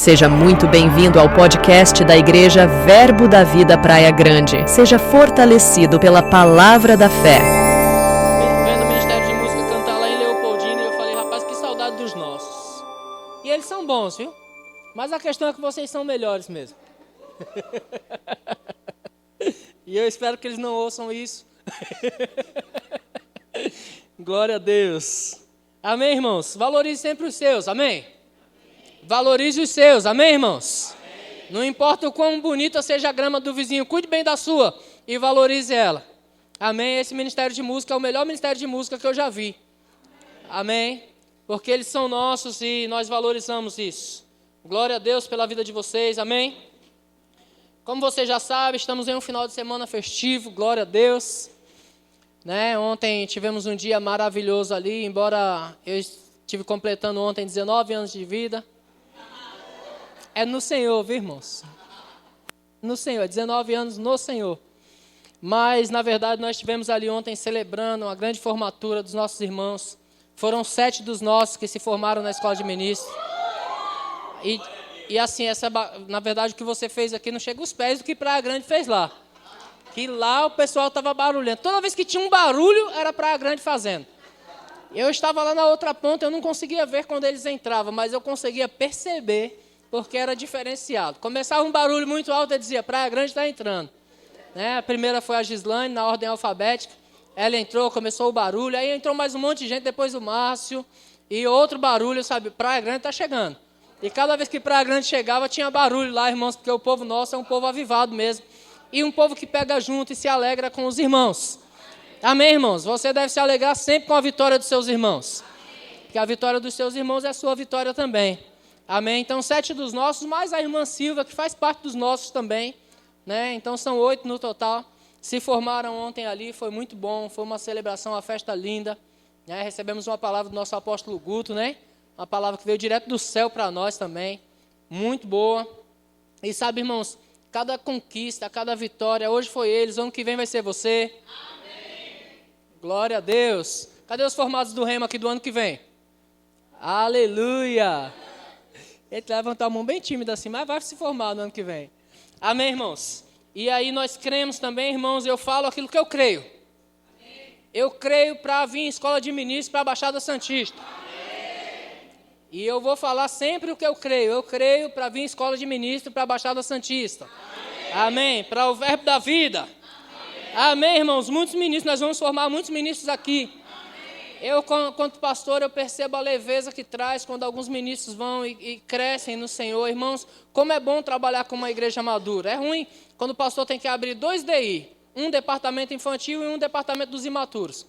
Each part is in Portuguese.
Seja muito bem-vindo ao podcast da Igreja Verbo da Vida Praia Grande. Seja fortalecido pela palavra da fé. Vendo o Ministério de Música cantar lá em Leopoldina, eu falei, rapaz, que saudade dos nossos. E eles são bons, viu? Mas a questão é que vocês são melhores mesmo. E eu espero que eles não ouçam isso. Glória a Deus. Amém, irmãos? Valorize sempre os seus, amém? Valorize os seus, amém, irmãos? Amém. Não importa o quão bonita seja a grama do vizinho, cuide bem da sua e valorize ela. Amém? Esse ministério de música é o melhor ministério de música que eu já vi. Amém? Porque eles são nossos e nós valorizamos isso. Glória a Deus pela vida de vocês, amém? Como você já sabe, estamos em um final de semana festivo, glória a Deus. Né? Ontem tivemos um dia maravilhoso ali, embora eu estive completando ontem 19 anos de vida. É no Senhor, viu, irmãos? No Senhor, 19 anos no Senhor. Mas, na verdade, nós estivemos ali ontem celebrando uma grande formatura dos nossos irmãos. Foram 7 dos nossos que se formaram na escola de ministros. E assim, na verdade, o que você fez aqui não chega aos pés do que Praia Grande fez lá. Que lá o pessoal estava barulhando. Toda vez que tinha um barulho, era Praia Grande fazendo. Eu estava lá na outra ponta, eu não conseguia ver quando eles entravam, mas eu conseguia perceber porque era diferenciado. Começava um barulho muito alto, eu dizia, Praia Grande está entrando. Né? A primeira foi a Gislane, na ordem alfabética. Ela entrou, começou o barulho, aí entrou mais um monte de gente, depois o Márcio, e outro barulho, sabe, Praia Grande está chegando. E cada vez que Praia Grande chegava, tinha barulho lá, irmãos, porque o povo nosso é um povo avivado mesmo. E um povo que pega junto e se alegra com os irmãos. Amém, irmãos? Você deve se alegrar sempre com a vitória dos seus irmãos. Porque a vitória dos seus irmãos é a sua vitória também. Amém? Então, 7 dos nossos, mais a irmã Silva, que faz parte dos nossos também. Né? Então, são 8 no total. Se formaram ontem ali, foi muito bom. Foi uma celebração, uma festa linda. Né? Recebemos uma palavra do nosso apóstolo Guto, né? Uma palavra que veio direto do céu para nós também. Muito boa. E sabe, irmãos, cada conquista, cada vitória, hoje foi eles, ano que vem vai ser você. Amém. Glória a Deus. Cadê os formados do Rema aqui do ano que vem? Aleluia. Ele levantou a mão bem tímido assim, mas vai se formar no ano que vem. Amém, irmãos? E aí nós cremos também, irmãos, eu falo aquilo que eu creio. Amém. Eu creio para vir em escola de ministros para a Baixada Santista. Amém. E eu vou falar sempre o que eu creio. Eu creio para vir em escola de ministros para a Baixada Santista. Amém. Amém. Para o Verbo da Vida. Amém. Amém, irmãos? Muitos ministros, nós vamos formar muitos ministros aqui. Eu, quanto pastor, eu percebo a leveza que traz quando alguns ministros vão e crescem no Senhor. Irmãos, como é bom trabalhar com uma igreja madura. É ruim quando o pastor tem que abrir 2 DI, um departamento infantil e um departamento dos imaturos.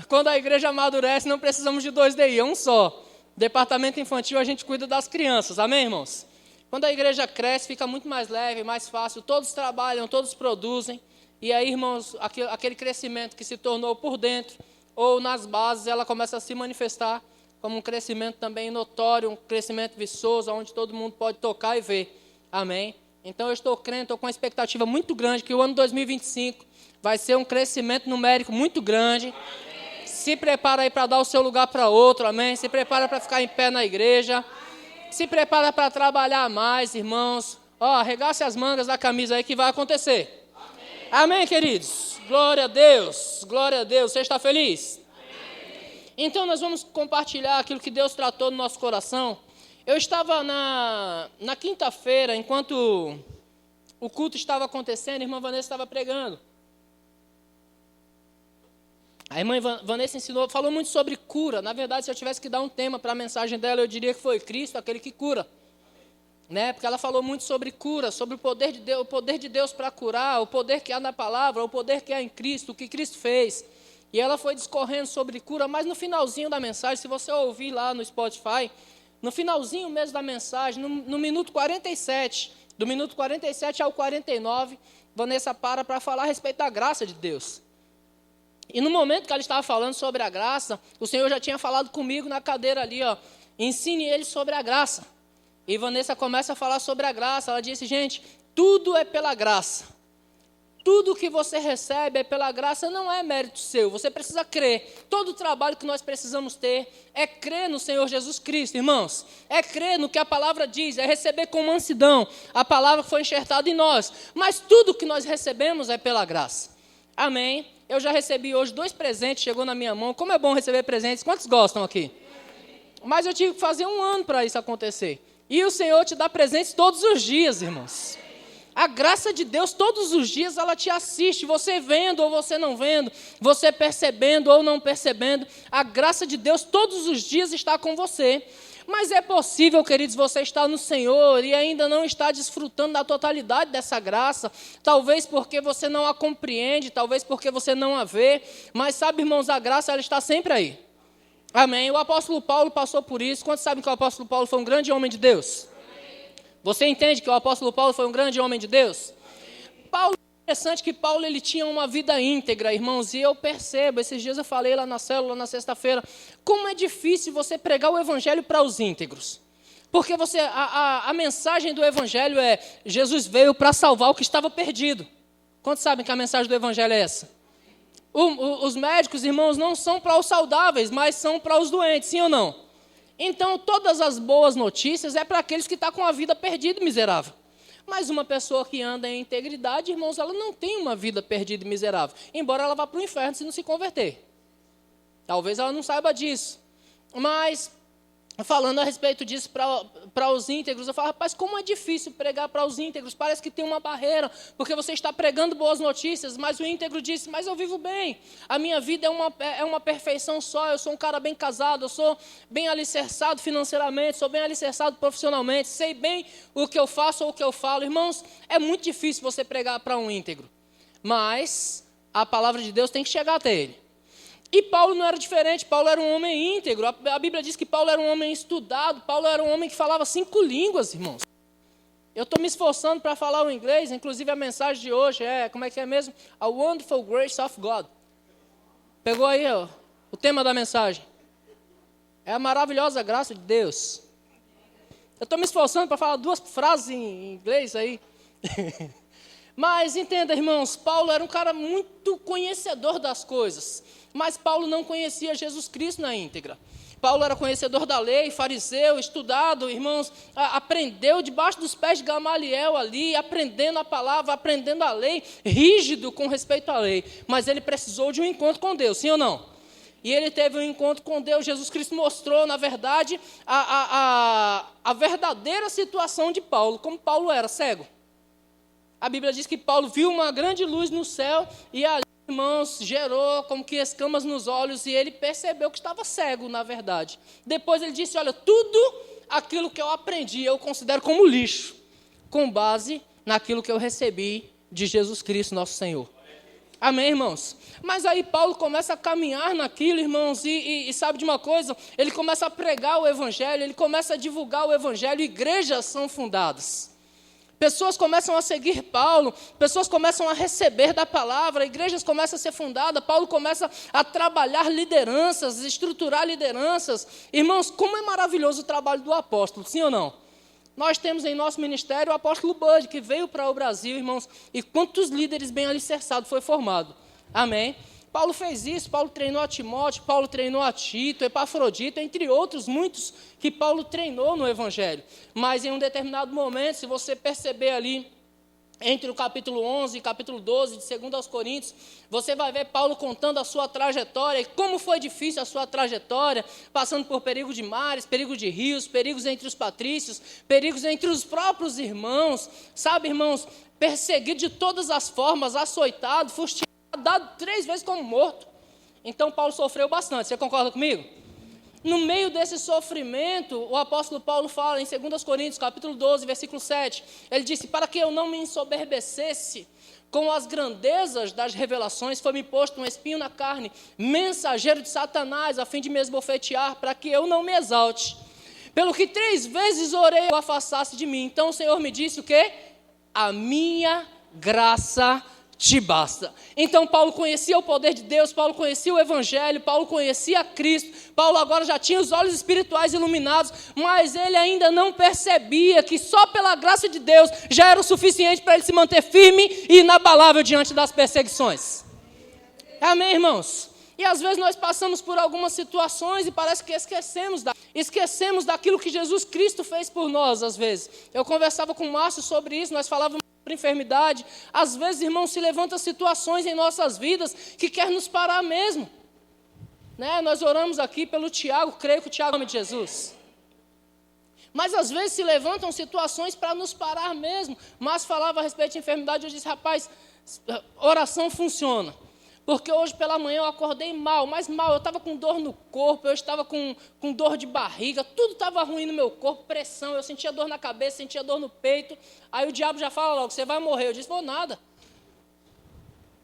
Quando a igreja amadurece, não precisamos de 2 DI, é um só. Departamento infantil, a gente cuida das crianças, amém, irmãos? Quando a igreja cresce, fica muito mais leve, mais fácil, todos trabalham, todos produzem. E aí, irmãos, aquele crescimento que se tornou por dentro ou nas bases, ela começa a se manifestar como um crescimento também notório, um crescimento viçoso, onde todo mundo pode tocar e ver. Amém? Então, eu estou crendo, estou com uma expectativa muito grande que o ano 2025 vai ser um crescimento numérico muito grande. Amém. Se prepara aí para dar o seu lugar para outro, amém? Se prepara para ficar em pé na igreja. Amém. Se prepara para trabalhar mais, irmãos. Arregace as mangas da camisa aí que vai acontecer. Amém, queridos? Glória a Deus, glória a Deus. Você está feliz? Amém. Então, nós vamos compartilhar aquilo que Deus tratou no nosso coração. Eu estava na quinta-feira, enquanto o culto estava acontecendo, a irmã Vanessa estava pregando. A irmã Vanessa falou muito sobre cura. Na verdade, se eu tivesse que dar um tema para a mensagem dela, eu diria que foi Cristo, aquele que cura. Né? Porque ela falou muito sobre cura, sobre o poder de Deus para curar, o poder que há na palavra, o poder que há em Cristo, o que Cristo fez. E ela foi discorrendo sobre cura, mas no finalzinho da mensagem, se você ouvir lá no Spotify, no finalzinho mesmo da mensagem, no minuto 47, do minuto 47 ao 49, Vanessa para falar a respeito da graça de Deus. E no momento que ela estava falando sobre a graça, o Senhor já tinha falado comigo na cadeira ali, ensine eles sobre a graça. E Vanessa começa a falar sobre a graça. Ela disse, gente, tudo é pela graça. Tudo que você recebe é pela graça, não é mérito seu. Você precisa crer. Todo o trabalho que nós precisamos ter é crer no Senhor Jesus Cristo, irmãos. É crer no que a palavra diz, é receber com mansidão a palavra que foi enxertada em nós. Mas tudo que nós recebemos é pela graça. Amém? Eu já recebi hoje 2 presentes, chegou na minha mão. Como é bom receber presentes. Quantos gostam aqui? Mas eu tive que fazer 1 ano para isso acontecer. E o Senhor te dá presentes todos os dias, irmãos. A graça de Deus, todos os dias, ela te assiste, você vendo ou você não vendo, você percebendo ou não percebendo, a graça de Deus todos os dias está com você. Mas é possível, queridos, você estar no Senhor e ainda não estar desfrutando da totalidade dessa graça, talvez porque você não a compreende, talvez porque você não a vê, mas sabe, irmãos, a graça ela está sempre aí. Amém? O apóstolo Paulo passou por isso. Quantos sabem que o apóstolo Paulo foi um grande homem de Deus? Você entende que o apóstolo Paulo foi um grande homem de Deus? Paulo, interessante que Paulo ele tinha uma vida íntegra, irmãos, e eu percebo, esses dias eu falei lá na célula, na sexta-feira, como é difícil você pregar o evangelho para os íntegros. Porque a mensagem do evangelho é, Jesus veio para salvar o que estava perdido. Quantos sabem que a mensagem do evangelho é essa? Os médicos, irmãos, não são para os saudáveis, mas são para os doentes, sim ou não? Então, todas as boas notícias é para aqueles que estão com a vida perdida e miserável. Mas uma pessoa que anda em integridade, irmãos, ela não tem uma vida perdida e miserável. Embora ela vá para o inferno se não se converter. Talvez ela não saiba disso. Mas, falando a respeito disso para os íntegros, eu falo, rapaz, como é difícil pregar para os íntegros. Parece que tem uma barreira, porque você está pregando boas notícias, mas o íntegro disse, mas eu vivo bem. A minha vida é uma perfeição só, eu sou um cara bem casado, eu sou bem alicerçado financeiramente, sou bem alicerçado profissionalmente, sei bem o que eu faço ou o que eu falo. Irmãos, é muito difícil você pregar para um íntegro, mas a palavra de Deus tem que chegar até ele. E Paulo não era diferente, Paulo era um homem íntegro. A Bíblia diz que Paulo era um homem estudado, Paulo era um homem que falava 5 línguas, irmãos. Eu estou me esforçando para falar o inglês, inclusive a mensagem de hoje como é que é mesmo? A Wonderful Grace of God. Pegou aí o tema da mensagem? É a maravilhosa graça de Deus. Eu estou me esforçando para falar 2 frases em inglês aí. Mas entenda, irmãos, Paulo era um cara muito conhecedor das coisas. Mas Paulo não conhecia Jesus Cristo na íntegra. Paulo era conhecedor da lei, fariseu, estudado, irmãos, aprendeu debaixo dos pés de Gamaliel ali, aprendendo a palavra, aprendendo a lei, rígido com respeito à lei. Mas ele precisou de um encontro com Deus, sim ou não? E ele teve um encontro com Deus. Jesus Cristo mostrou, na verdade, a verdadeira situação de Paulo, como Paulo era cego. A Bíblia diz que Paulo viu uma grande luz no céu e ali, irmãos, gerou como que escamas nos olhos e ele percebeu que estava cego, na verdade. Depois ele disse, olha, tudo aquilo que eu aprendi eu considero como lixo, com base naquilo que eu recebi de Jesus Cristo, nosso Senhor. Amém, irmãos? Mas aí Paulo começa a caminhar naquilo, irmãos, e sabe de uma coisa? Ele começa a pregar o evangelho, ele começa a divulgar o evangelho, igrejas são fundadas. Pessoas começam a seguir Paulo, pessoas começam a receber da palavra, igrejas começam a ser fundadas, Paulo começa a trabalhar lideranças, estruturar lideranças. Irmãos, como é maravilhoso o trabalho do apóstolo, sim ou não? Nós temos em nosso ministério o apóstolo Bud, que veio para o Brasil, irmãos, e quantos líderes bem alicerçados foi formado. Amém? Paulo fez isso, Paulo treinou a Timóteo, Paulo treinou a Tito, Epafrodito, entre outros muitos que Paulo treinou no Evangelho. Mas em um determinado momento, se você perceber ali, entre o capítulo 11 e capítulo 12 de 2 aos Coríntios, você vai ver Paulo contando a sua trajetória, e como foi difícil a sua trajetória, passando por perigo de mares, perigo de rios, perigos entre os patrícios, perigos entre os próprios irmãos, sabe, irmãos, perseguido de todas as formas, açoitado, fustigado, dado 3 vezes como morto. Então Paulo sofreu bastante, você concorda comigo? No meio desse sofrimento, o apóstolo Paulo fala em 2 Coríntios, capítulo 12, versículo 7, ele disse, para que eu não me ensoberbecesse com as grandezas das revelações, foi-me posto um espinho na carne, mensageiro de Satanás, a fim de me esbofetear, para que eu não me exalte. Pelo que 3 vezes orei, afastasse de mim. Então o Senhor me disse o quê? A minha graça te basta. Então Paulo conhecia o poder de Deus, Paulo conhecia o Evangelho, Paulo conhecia Cristo, Paulo agora já tinha os olhos espirituais iluminados, mas ele ainda não percebia que só pela graça de Deus já era o suficiente para ele se manter firme e inabalável diante das perseguições. Amém, irmãos? E às vezes nós passamos por algumas situações e parece que esquecemos daquilo que Jesus Cristo fez por nós, às vezes. Eu conversava com o Márcio sobre isso, nós falávamos sobre enfermidade. Às vezes, irmãos, se levantam situações em nossas vidas que querem nos parar mesmo. Né? Nós oramos aqui pelo Tiago, creio que o Tiago é o nome de Jesus. Mas às vezes se levantam situações para nos parar mesmo. Mas falava a respeito de enfermidade, eu disse, rapaz, oração funciona. Porque hoje pela manhã eu acordei mal, mas mal, eu estava com dor no corpo, eu estava com dor de barriga, tudo estava ruim no meu corpo, pressão, eu sentia dor na cabeça, sentia dor no peito. Aí o diabo já fala logo, você vai morrer. Eu disse, vou nada.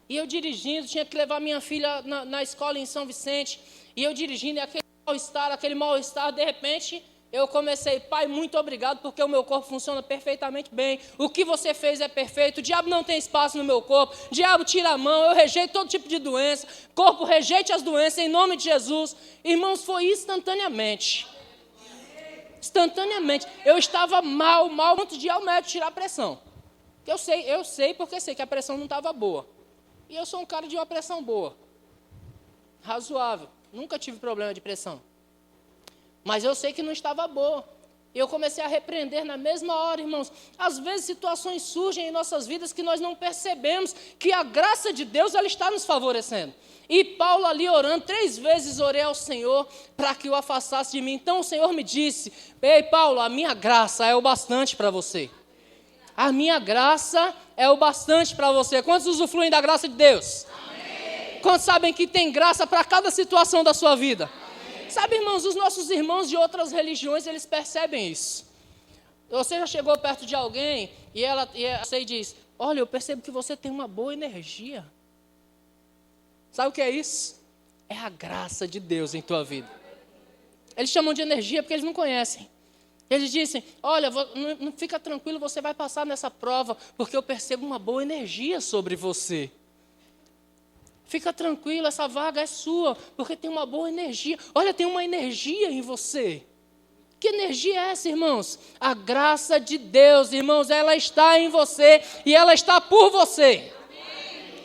E eu dirigindo, tinha que levar minha filha na escola em São Vicente, e eu dirigindo, e aquele mal-estar, de repente... Eu comecei, Pai, muito obrigado, porque o meu corpo funciona perfeitamente bem. O que você fez é perfeito. O diabo não tem espaço no meu corpo. O diabo tira a mão, eu rejeito todo tipo de doença. Corpo, rejeite as doenças em nome de Jesus. Irmãos, foi instantaneamente. Instantaneamente. Eu estava mal, antes de ir ao médico tirar a pressão. Eu sei porque sei que a pressão não estava boa. E eu sou um cara de uma pressão boa. Razoável. Nunca tive problema de pressão. Mas eu sei que não estava boa. Eu comecei a repreender na mesma hora, irmãos. Às vezes situações surgem em nossas vidas que nós não percebemos que a graça de Deus ela está nos favorecendo. E Paulo ali orando, 3 vezes orei ao Senhor para que o afastasse de mim. Então o Senhor me disse, ei Paulo, a minha graça é o bastante para você. A minha graça é o bastante para você. Quantos usufruem da graça de Deus? Amém. Quantos sabem que tem graça para cada situação da sua vida? Sabe, irmãos, os nossos irmãos de outras religiões, eles percebem isso. Você já chegou perto de alguém e você diz, olha, eu percebo que você tem uma boa energia. Sabe o que é isso? É a graça de Deus em tua vida. Eles chamam de energia porque eles não conhecem. Eles dizem, olha, não fica tranquilo, você vai passar nessa prova, porque eu percebo uma boa energia sobre você. Fica tranquilo, essa vaga é sua, porque tem uma boa energia. Olha, tem uma energia em você. Que energia é essa, irmãos? A graça de Deus, irmãos, ela está em você e ela está por você.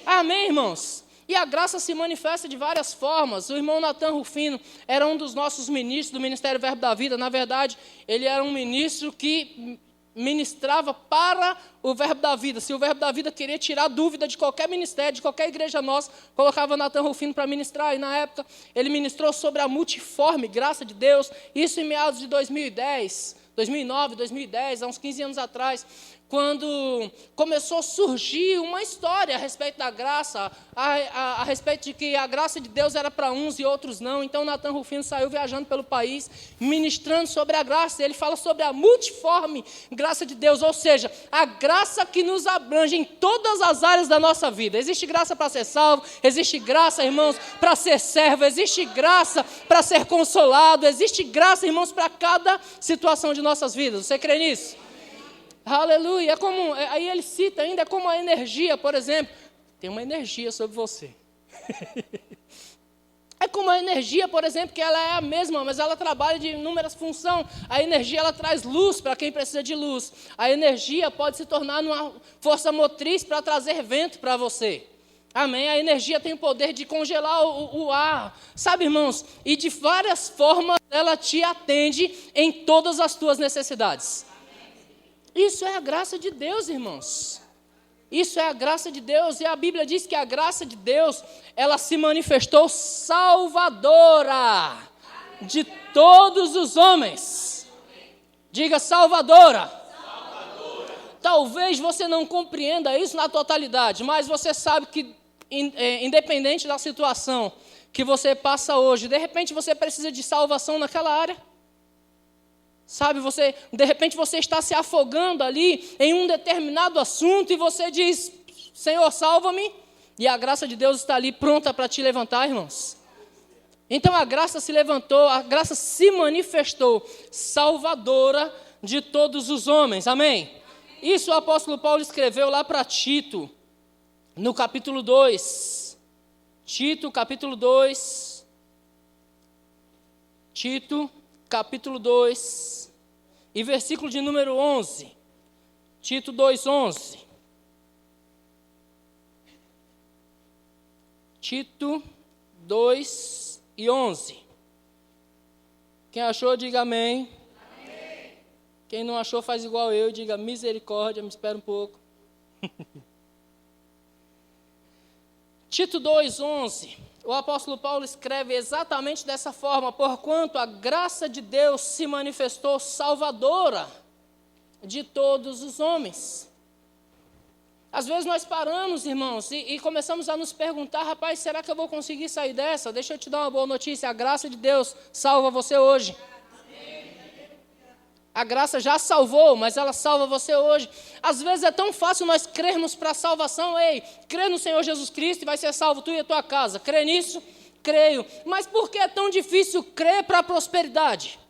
Amém, amém, irmãos? E a graça se manifesta de várias formas. O irmão Natan Rufino era um dos nossos ministros do Ministério Verbo da Vida. Na verdade, ele era um ministro que ministrava para o Verbo da Vida. Se o Verbo da Vida queria tirar dúvida de qualquer ministério, de qualquer igreja nossa, colocava Natan Rufino para ministrar. E na época ele ministrou sobre a multiforme graça de Deus. Isso em meados de 2009, 2010, há uns 15 anos atrás, quando começou a surgir uma história a respeito da graça, a respeito de que a graça de Deus era para uns e outros não. Então Natan Rufino saiu viajando pelo país, ministrando sobre a graça. Ele fala sobre a multiforme graça de Deus, ou seja, a graça que nos abrange em todas as áreas da nossa vida. Existe graça para ser salvo, existe graça, irmãos, para ser servo, existe graça para ser consolado, existe graça, irmãos, para cada situação de nossas vidas. Você crê nisso? Aleluia. Aí ele cita ainda como a energia, por exemplo. Tem uma energia sobre você. É como a energia, por exemplo, que ela é a mesma, mas ela trabalha de inúmeras funções. A energia, ela traz luz para quem precisa de luz. A energia pode se tornar uma força motriz para trazer vento para você. Amém? A energia tem o poder de congelar o ar. Sabe, irmãos? E de várias formas ela te atende em todas as tuas necessidades. Isso é a graça de Deus, irmãos. Isso é a graça de Deus. E a Bíblia diz que a graça de Deus, ela se manifestou salvadora de todos os homens. Diga salvadora. Talvez você não compreenda isso na totalidade, mas você sabe que, independente da situação que você passa hoje, de repente você precisa de salvação naquela área. Sabe, de repente você está se afogando ali em um determinado assunto e você diz, Senhor, salva-me. E a graça de Deus está ali pronta para te levantar, irmãos. Então a graça se levantou, a graça se manifestou salvadora de todos os homens. Amém? Isso o apóstolo Paulo escreveu lá para Tito, no capítulo 2. Tito, capítulo 2. Tito, capítulo 2. E versículo de número 11. Tito 2:11. Tito 2:11. Quem achou, diga amém. Amém. Quem não achou, faz igual eu e diga misericórdia, me espera um pouco. Tito 2:11. O apóstolo Paulo escreve exatamente dessa forma: porquanto a graça de Deus se manifestou salvadora de todos os homens. Às vezes nós paramos, irmãos, e começamos a nos perguntar: rapaz, será que eu vou conseguir sair dessa? Deixa eu te dar uma boa notícia: a graça de Deus salva você hoje. A graça já salvou, mas ela salva você hoje. Às vezes é tão fácil nós crermos para a salvação. Ei, crê no Senhor Jesus Cristo e vai ser salvo tu e a tua casa. Crê nisso? Creio. Mas por que é tão difícil crer para a prosperidade?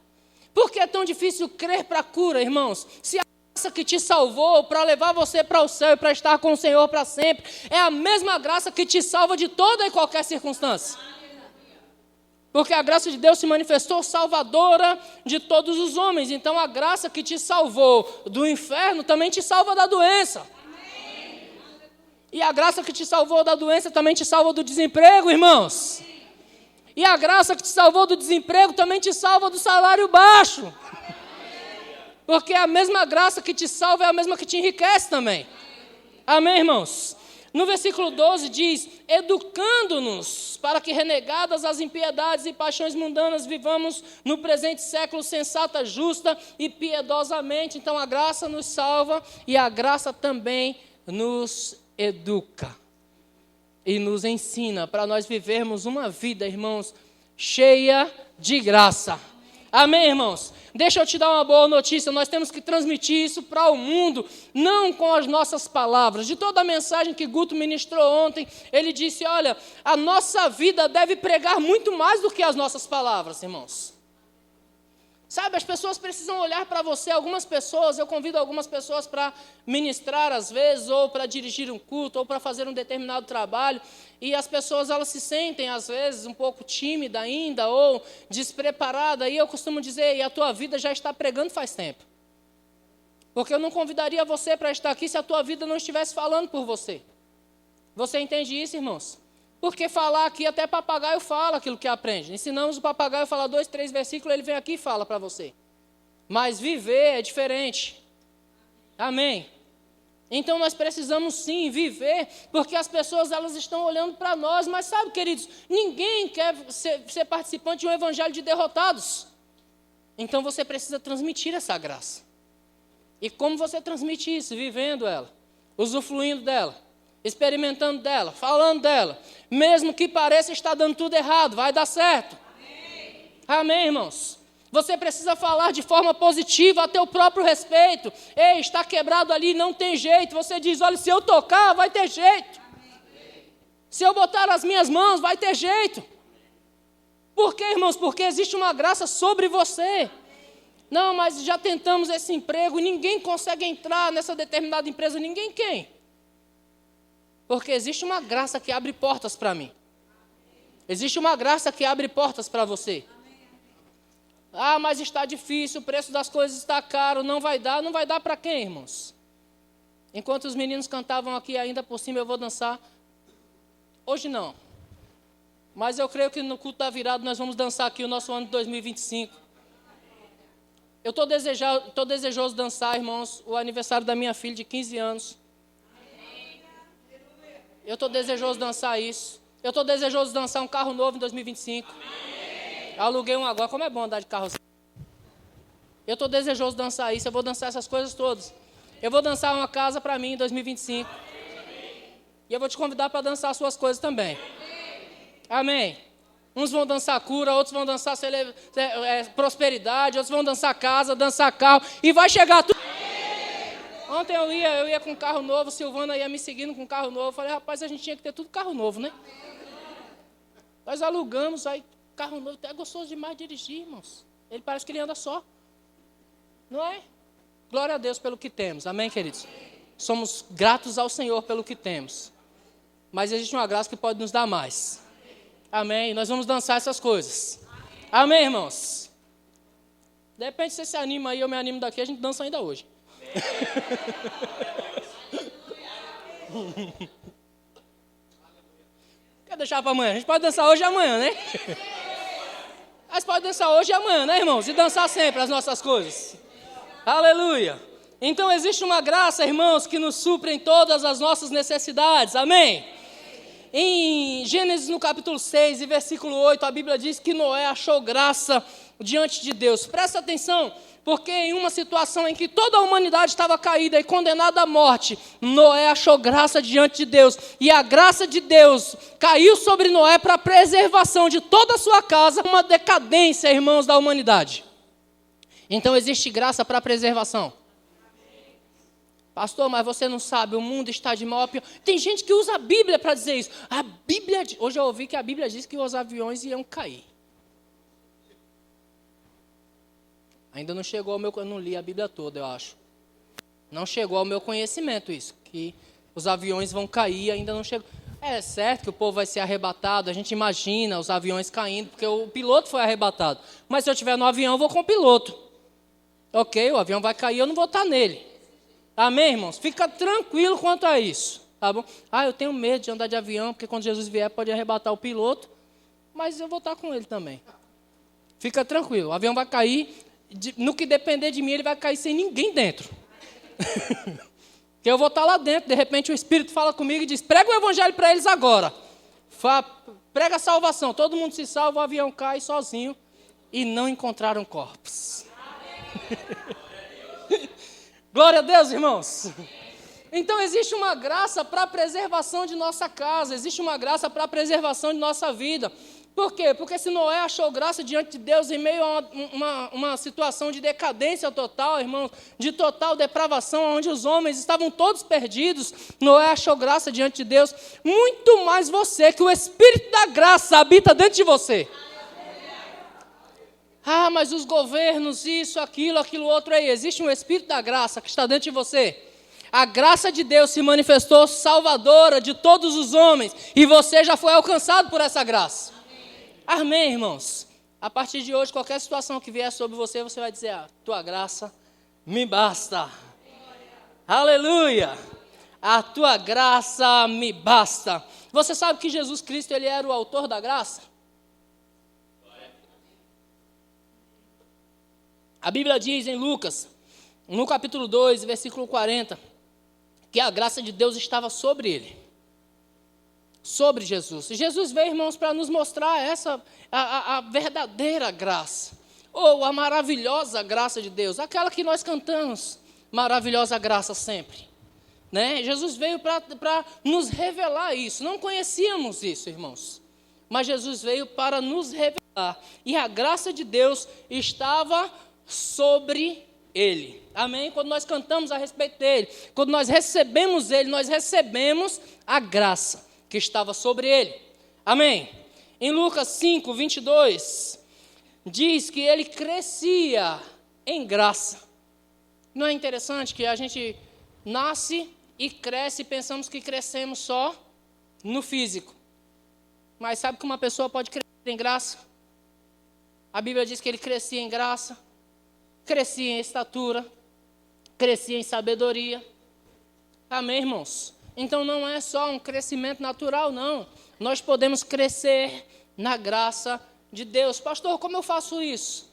Por que é tão difícil crer para a cura, irmãos? Se a graça que te salvou para levar você para o céu e para estar com o Senhor para sempre é a mesma graça que te salva de toda e qualquer circunstância. Porque a graça de Deus se manifestou salvadora de todos os homens. Então a graça que te salvou do inferno também te salva da doença. Amém. E a graça que te salvou da doença também te salva do desemprego, irmãos. Amém. E a graça que te salvou do desemprego também te salva do salário baixo. Amém. Porque a mesma graça que te salva é a mesma que te enriquece também. Amém, irmãos? No versículo 12 diz: educando-nos para que, renegadas as impiedades e paixões mundanas, vivamos no presente século sensata, justa e piedosamente. Então a graça nos salva e a graça também nos educa e nos ensina para nós vivermos uma vida, irmãos, cheia de graça. Amém, irmãos? Deixa eu te dar uma boa notícia: nós temos que transmitir isso para o mundo, não com as nossas palavras. De toda a mensagem que Guto ministrou ontem, ele disse: olha, a nossa vida deve pregar muito mais do que as nossas palavras, irmãos. Sabe, as pessoas precisam olhar para você. Algumas pessoas, eu convido algumas pessoas para ministrar às vezes, ou para dirigir um culto, ou para fazer um determinado trabalho, e as pessoas, elas se sentem às vezes um pouco tímida ainda, ou despreparada, e eu costumo dizer: e a tua vida já está pregando faz tempo. Porque eu não convidaria você para estar aqui se a tua vida não estivesse falando por você. Você entende isso, irmãos? Porque falar aqui, até papagaio fala aquilo que aprende. Ensinamos o papagaio a falar 2, 3 versículos, ele vem aqui e fala para você. Mas viver é diferente. Amém? Então nós precisamos sim viver, porque as pessoas, elas estão olhando para nós. Mas sabe, queridos, ninguém quer ser participante de um evangelho de derrotados. Então você precisa transmitir essa graça. E como você transmite isso? Vivendo ela, usufruindo dela, experimentando dela, falando dela. Mesmo que pareça estar dando tudo errado, vai dar certo. Amém. Amém, irmãos? Você precisa falar de forma positiva a teu próprio respeito. Ei, está quebrado ali, não tem jeito. Você diz: olha, se eu tocar, vai ter jeito. Amém. Se eu botar as minhas mãos, vai ter jeito. Por quê, irmãos? Porque existe uma graça sobre você. Não, mas já tentamos esse emprego e ninguém consegue entrar nessa determinada empresa. Ninguém quer. Porque existe uma graça que abre portas para mim. Existe uma graça que abre portas para você. Ah, mas está difícil, o preço das coisas está caro, não vai dar para quem, irmãos? Enquanto os meninos cantavam aqui ainda por cima, eu vou dançar. Hoje não. Mas eu creio que no culto da virada nós vamos dançar aqui o nosso ano de 2025. Eu estou desejoso de dançar, irmãos, o aniversário da minha filha de 15 anos. Eu estou desejoso de dançar isso. Eu estou desejoso de dançar um carro novo em 2025. Amém. Aluguei um agora. Como é bom andar de carro assim. Eu estou desejoso de dançar isso. Eu vou dançar essas coisas todas. Eu vou dançar uma casa para mim em 2025. Amém. E eu vou te convidar para dançar as suas coisas também. Amém. Uns vão dançar cura, outros vão dançar prosperidade, outros vão dançar casa, dançar carro. E vai chegar tudo. Ontem eu ia com um carro novo, Silvana ia me seguindo com um carro novo. Eu falei: rapaz, a gente tinha que ter tudo carro novo, né? Nós alugamos, aí carro novo, é gostoso demais dirigir, irmãos. Ele parece que ele anda só. Não é? Glória a Deus pelo que temos, amém, queridos? Somos gratos ao Senhor pelo que temos. mas existe uma graça que pode nos dar mais. Amém? Nós vamos dançar essas coisas. Amém, irmãos? De repente você se anima aí, eu me animo daqui, a gente dança ainda hoje. Quer deixar para amanhã? A gente pode dançar hoje e amanhã, né? Mas pode dançar hoje e amanhã, né, irmãos? E dançar sempre as nossas coisas. Aleluia. Então existe uma graça, irmãos, que nos supre em todas as nossas necessidades. Amém? Em Gênesis, no capítulo 6, e versículo 8, a Bíblia diz que Noé achou graça diante de Deus. Presta atenção, porque em uma situação em que toda a humanidade estava caída e condenada à morte, Noé achou graça diante de Deus. E a graça de Deus caiu sobre Noé para a preservação de toda a sua casa, uma decadência, irmãos, da humanidade. Então existe graça para a preservação. Pastor, mas você não sabe, o mundo está de mal a pior. Tem gente que usa a Bíblia para dizer isso. A Bíblia, hoje eu ouvi que a Bíblia diz que os aviões iam cair. Ainda não chegou ao meu... Eu não li a Bíblia toda, eu acho. Não chegou ao meu conhecimento isso, que os aviões vão cair, ainda não chegou. É certo que o povo vai ser arrebatado, a gente imagina os aviões caindo, porque o piloto foi arrebatado. Mas se eu estiver no avião, eu vou com o piloto. Ok, o avião vai cair, eu não vou estar nele. Amém, irmãos? Fica tranquilo quanto a isso, tá bom? Eu tenho medo de andar de avião, porque quando Jesus vier pode arrebatar o piloto, mas eu vou estar com ele também. Fica tranquilo, o avião vai cair, no que depender de mim, ele vai cair sem ninguém dentro. Porque eu vou estar lá dentro, de repente o Espírito fala comigo e diz, prega o evangelho para eles agora. Prega a salvação, todo mundo se salva, o avião cai sozinho e não encontraram corpos. Glória a Deus, irmãos. Então existe uma graça para a preservação de nossa casa, existe uma graça para a preservação de nossa vida. Por quê? Porque se Noé achou graça diante de Deus em meio a uma situação de decadência total, irmãos, de total depravação, onde os homens estavam todos perdidos, Noé achou graça diante de Deus, muito mais você, que o Espírito da graça habita dentro de você. Mas os governos, isso, aquilo outro aí. Existe um Espírito da graça que está dentro de você. A graça de Deus se manifestou salvadora de todos os homens. E você já foi alcançado por essa graça. Amém, irmãos? A partir de hoje, qualquer situação que vier sobre você, você vai dizer, tua graça me basta. Aleluia! A tua graça me basta. Você sabe que Jesus Cristo, ele era o autor da graça? A Bíblia diz em Lucas, no capítulo 2, versículo 40, que a graça de Deus estava sobre ele. Sobre Jesus. E Jesus veio, irmãos, para nos mostrar a verdadeira graça. Ou a maravilhosa graça de Deus. Aquela que nós cantamos, maravilhosa graça sempre. Né? Jesus veio para nos revelar isso. Não conhecíamos isso, irmãos. Mas Jesus veio para nos revelar. E a graça de Deus estava sobre ele. Amém? Quando nós cantamos a respeito dele, quando nós recebemos ele, nós recebemos a graça que estava sobre ele. Amém? Em Lucas 5, 22, diz que ele crescia em graça. Não é interessante que a gente nasce e cresce e pensamos que crescemos só no físico. Mas sabe que uma pessoa pode crescer em graça? A Bíblia diz que ele crescia em graça, crescia em estatura, crescia em sabedoria. Amém, irmãos? Então não é só um crescimento natural, não. Nós podemos crescer na graça de Deus. Pastor, como eu faço isso?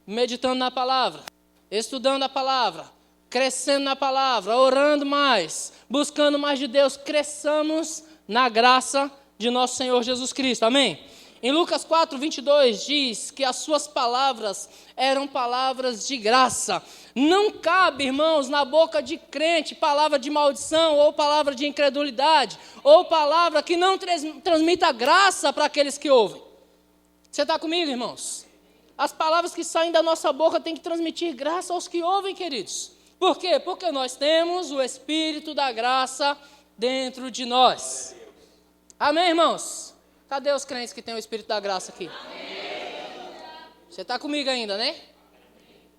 Meditando na palavra, estudando a palavra, crescendo na palavra, orando mais, buscando mais de Deus. Cresçamos na graça de nosso Senhor Jesus Cristo. Amém? Em Lucas 4, 22, diz que as suas palavras eram palavras de graça. Não cabe, irmãos, na boca de crente, palavra de maldição, ou palavra de incredulidade, ou palavra que não transmita graça para aqueles que ouvem. Você está comigo, irmãos? As palavras que saem da nossa boca têm que transmitir graça aos que ouvem, queridos. Por quê? Porque nós temos o Espírito da graça dentro de nós. Amém, irmãos? Cadê os crentes que têm o Espírito da graça aqui? Amém. Você está comigo ainda, né?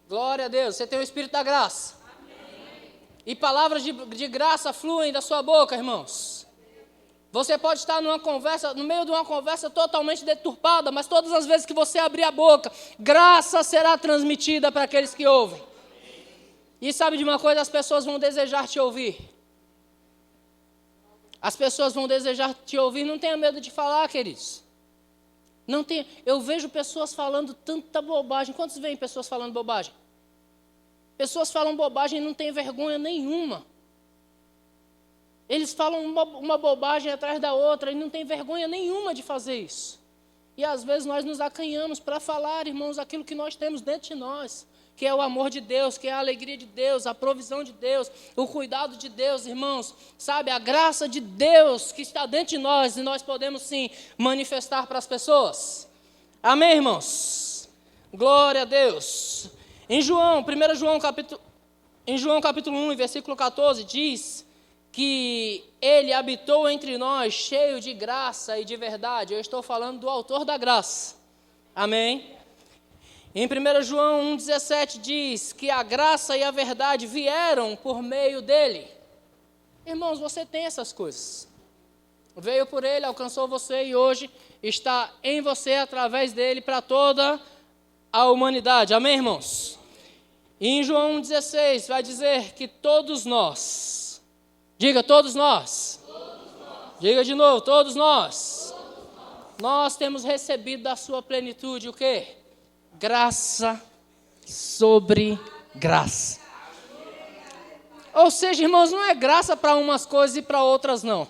Glória a Deus, você tem o Espírito da graça. Amém. E palavras de graça fluem da sua boca, irmãos. Você pode estar numa conversa, no meio de uma conversa totalmente deturpada, mas todas as vezes que você abrir a boca, graça será transmitida para aqueles que ouvem. E sabe de uma coisa? As pessoas vão desejar te ouvir. As pessoas vão desejar te ouvir. Não tenha medo de falar, queridos. Não tenha. Eu vejo pessoas falando tanta bobagem. Quantos veem pessoas falando bobagem? Pessoas falam bobagem e não têm vergonha nenhuma. Eles falam uma bobagem atrás da outra e não tem vergonha nenhuma de fazer isso. E às vezes nós nos acanhamos para falar, irmãos, aquilo que nós temos dentro de nós, que é o amor de Deus, que é a alegria de Deus, a provisão de Deus, o cuidado de Deus, irmãos. Sabe, a graça de Deus que está dentro de nós e nós podemos sim manifestar para as pessoas. Amém, irmãos? Glória a Deus. Em João capítulo 1, versículo 14, diz que ele habitou entre nós cheio de graça e de verdade. Eu estou falando do autor da graça. Amém? Em 1 João 1,17 diz que a graça e a verdade vieram por meio dele. Irmãos, você tem essas coisas. Veio por ele, alcançou você e hoje está em você através dele para toda a humanidade. Amém, irmãos? E em João 1,16 vai dizer que todos nós, diga todos nós. Diga de novo, todos nós. Nós temos recebido da sua plenitude o quê? Graça sobre graça. Ou seja, irmãos, não é graça para umas coisas e para outras não.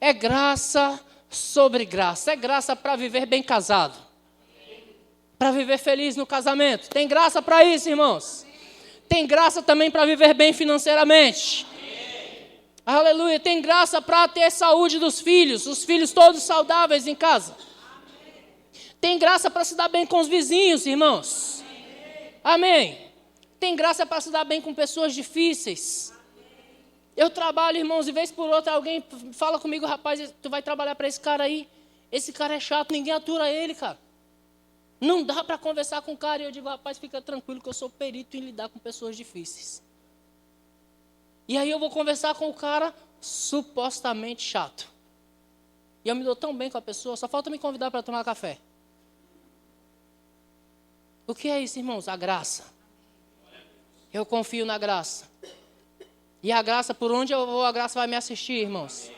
É graça sobre graça. É graça para viver bem casado. Para viver feliz no casamento. Tem graça para isso, irmãos. Tem graça também para viver bem financeiramente. Aleluia, tem graça para ter saúde dos filhos, os filhos todos saudáveis em casa. Tem graça para se dar bem com os vizinhos, irmãos. Amém. Tem graça para se dar bem com pessoas difíceis. Eu trabalho, irmãos, e vez por outra alguém fala comigo, rapaz, tu vai trabalhar para esse cara aí? Esse cara é chato, ninguém atura ele, cara. Não dá para conversar com o cara. E eu digo, rapaz, fica tranquilo que eu sou perito em lidar com pessoas difíceis. E aí eu vou conversar com o cara supostamente chato. E eu me dou tão bem com a pessoa, só falta me convidar para tomar café. O que é isso, irmãos? A graça. Eu confio na graça. E a graça, por onde eu vou, a graça vai me assistir, irmãos.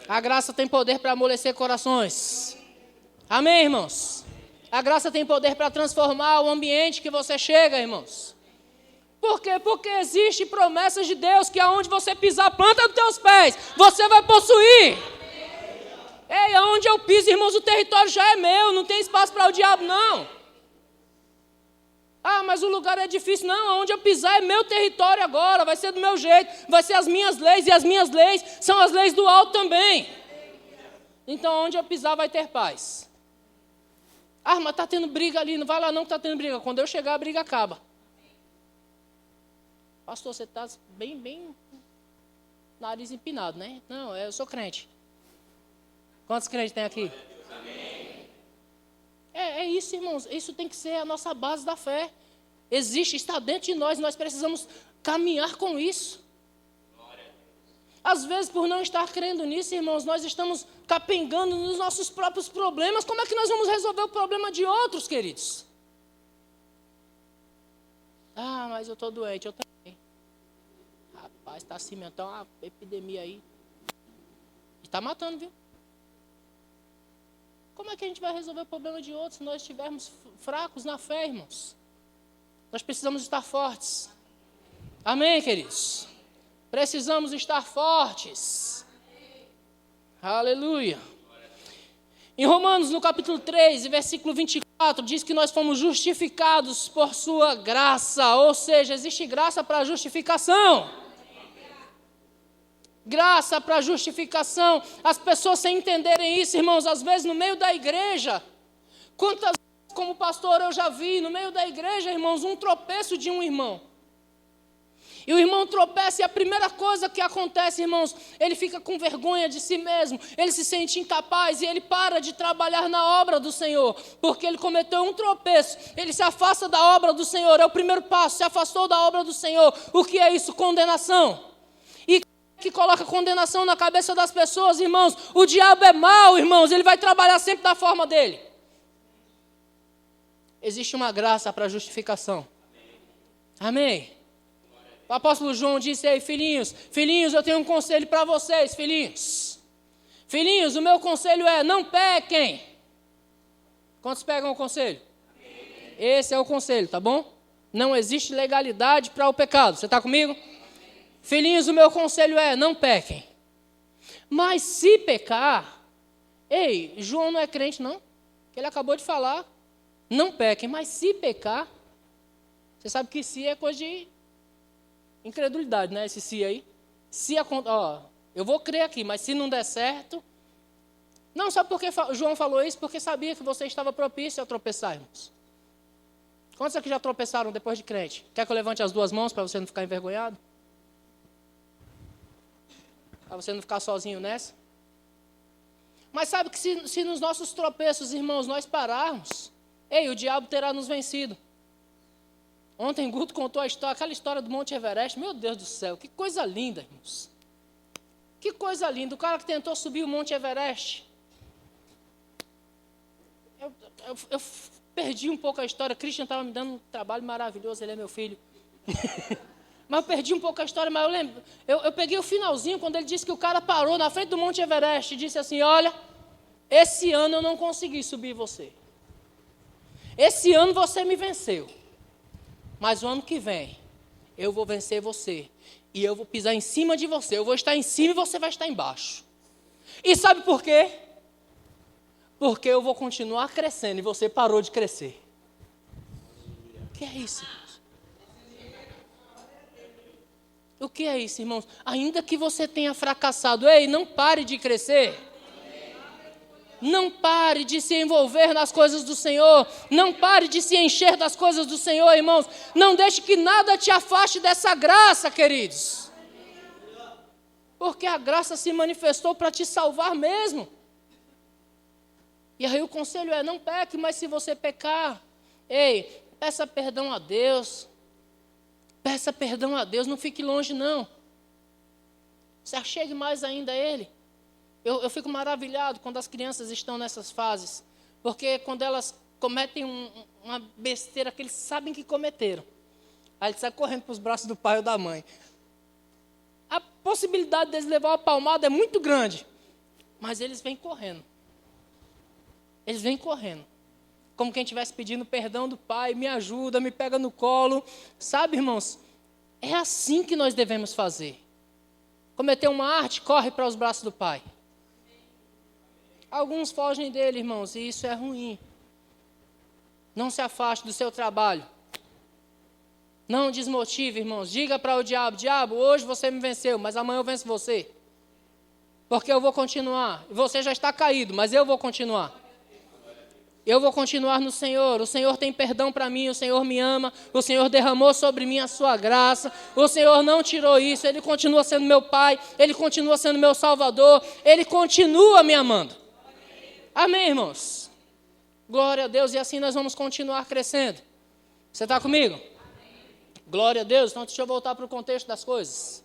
A graça tem poder para amolecer corações. Amém, irmãos? A graça tem poder para transformar o ambiente que você chega, irmãos. Por quê? Porque existe promessas de Deus que aonde você pisar a planta dos teus pés, você vai possuir. Ei, aonde eu piso, irmãos, o território já é meu, não tem espaço para o diabo, não. Ah, mas o lugar é difícil. Não, aonde eu pisar é meu território agora, vai ser do meu jeito, vai ser as minhas leis, e as minhas leis são as leis do alto também. Então, onde eu pisar vai ter paz. Ah, mas está tendo briga ali, não vai lá não que está tendo briga. Quando eu chegar, a briga acaba. Pastor, você está bem nariz empinado, né? Não, eu sou crente. Quantos crentes tem aqui? É isso, irmãos. Isso tem que ser a nossa base da fé. Existe, está dentro de nós. Nós precisamos caminhar com isso. Às vezes, por não estar crendo nisso, irmãos, nós estamos capengando nos nossos próprios problemas. Como é que nós vamos resolver o problema de outros, queridos? Ah, mas eu estou doente, eu também. Rapaz, está assim, então uma epidemia aí. E está matando, viu? Como é que a gente vai resolver o problema de outros se nós estivermos fracos na fé, irmãos? Nós precisamos estar fortes. Amém, queridos? Precisamos estar fortes. Aleluia. Em Romanos, no capítulo 3, versículo 24, diz que nós fomos justificados por sua graça. Ou seja, existe graça para justificação. Graça para justificação. As pessoas sem entenderem isso, irmãos, às vezes no meio da igreja, quantas vezes como pastor eu já vi, no meio da igreja, irmãos, um tropeço de um irmão. E o irmão tropeça e a primeira coisa que acontece, irmãos, ele fica com vergonha de si mesmo, ele se sente incapaz e ele para de trabalhar na obra do Senhor, porque ele cometeu um tropeço, ele se afasta da obra do Senhor, é o primeiro passo, se afastou da obra do Senhor. O que é isso? Condenação. E que coloca condenação na cabeça das pessoas, irmãos. O diabo é mau, irmãos. Ele vai trabalhar sempre da forma dele. Existe uma graça para a justificação. Amém. O apóstolo João disse aí, filhinhos, eu tenho um conselho para vocês, filhinhos. Filhinhos, o meu conselho é, não pequem. Quantos pegam o conselho? Esse é o conselho, tá bom? Não existe legalidade para o pecado. Você está comigo? Filhinhos, o meu conselho é, não pequem. Mas se pecar, ei, João não é crente não, ele acabou de falar, não pequem, mas se pecar, você sabe que se é coisa de incredulidade, né, esse se aí. Se eu vou crer aqui, mas se não der certo, não, sabe por que João falou isso? Porque sabia que você estava propício a tropeçar, irmãos. Quantos aqui já tropeçaram depois de crente? Quer que eu levante as duas mãos para você não ficar envergonhado? Para você não ficar sozinho nessa? Mas sabe que se nos nossos tropeços, irmãos, nós pararmos, ei, o diabo terá nos vencido. Ontem Guto contou aquela história do Monte Everest. Meu Deus do céu, que coisa linda, irmãos. Que coisa linda. O cara que tentou subir o Monte Everest. Eu perdi um pouco a história. Christian estava me dando um trabalho maravilhoso, ele é meu filho. Mas eu perdi um pouco a história, mas eu lembro. Eu peguei o finalzinho, quando ele disse que o cara parou na frente do Monte Everest e disse assim, olha, esse ano eu não consegui subir você. Esse ano você me venceu. Mas o ano que vem, eu vou vencer você. E eu vou pisar em cima de você. Eu vou estar em cima e você vai estar embaixo. E sabe por quê? Porque eu vou continuar crescendo e você parou de crescer. O que é isso, irmãos? O que é isso, irmãos? Ainda que você tenha fracassado, ei, não pare de crescer. Não pare de se envolver nas coisas do Senhor. Não pare de se encher das coisas do Senhor, irmãos. Não deixe que nada te afaste dessa graça, queridos. Porque a graça se manifestou para te salvar mesmo. E aí o conselho é, não peque, mas se você pecar, ei, peça perdão a Deus. Peça perdão a Deus, não fique longe não. Se achegue mais ainda a Ele. Eu fico maravilhado quando as crianças estão nessas fases, porque quando elas cometem uma besteira que eles sabem que cometeram, aí eles saem correndo para os braços do pai ou da mãe. A possibilidade deles levar uma palmada é muito grande, mas eles vêm correndo. Eles vêm correndo, como quem estivesse pedindo perdão do pai, me ajuda, me pega no colo. Sabe, irmãos, é assim que nós devemos fazer. Cometeu uma arte, corre para os braços do pai. Alguns fogem dele, irmãos, e isso é ruim. Não se afaste do seu trabalho. Não desmotive, irmãos. Diga para o diabo, diabo, hoje você me venceu, mas amanhã eu venço você. Porque eu vou continuar. Você já está caído, mas eu vou continuar. Eu vou continuar no Senhor. O Senhor tem perdão para mim, o Senhor me ama, o Senhor derramou sobre mim a sua graça, o Senhor não tirou isso, Ele continua sendo meu Pai, Ele continua sendo meu Salvador, Ele continua me amando. Amém, irmãos? Glória a Deus, e assim nós vamos continuar crescendo. Você está comigo? Glória a Deus. Então deixa eu voltar para o contexto das coisas.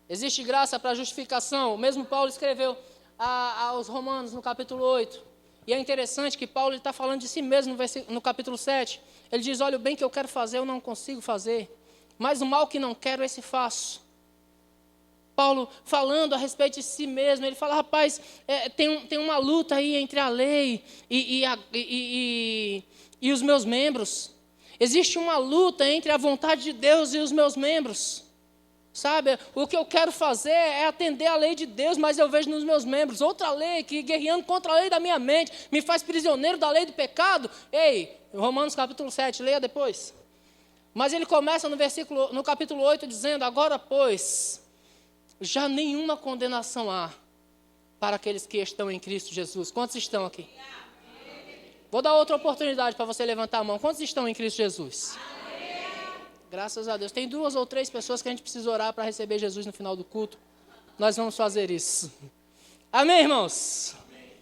Existe graça para justificação. O mesmo Paulo escreveu aos Romanos no capítulo 8. E é interessante que Paulo está falando de si mesmo no capítulo 7. Ele diz, olha, o bem que eu quero fazer eu não consigo fazer, mas o mal que não quero esse faço. Paulo falando a respeito de si mesmo, ele fala, rapaz, tem uma luta aí entre a lei e os meus membros. Existe uma luta entre a vontade de Deus e os meus membros. Sabe, o que eu quero fazer é atender a lei de Deus, mas eu vejo nos meus membros outra lei que, guerreando contra a lei da minha mente, me faz prisioneiro da lei do pecado. Ei, Romanos capítulo 7, leia depois. Mas ele começa no capítulo 8 dizendo, agora pois, já nenhuma condenação há para aqueles que estão em Cristo Jesus. Quantos estão aqui? Vou dar outra oportunidade para você levantar a mão. Quantos estão em Cristo Jesus? Graças a Deus. Tem 2 ou 3 pessoas que a gente precisa orar para receber Jesus no final do culto. Nós vamos fazer isso. Amém, irmãos? Amém.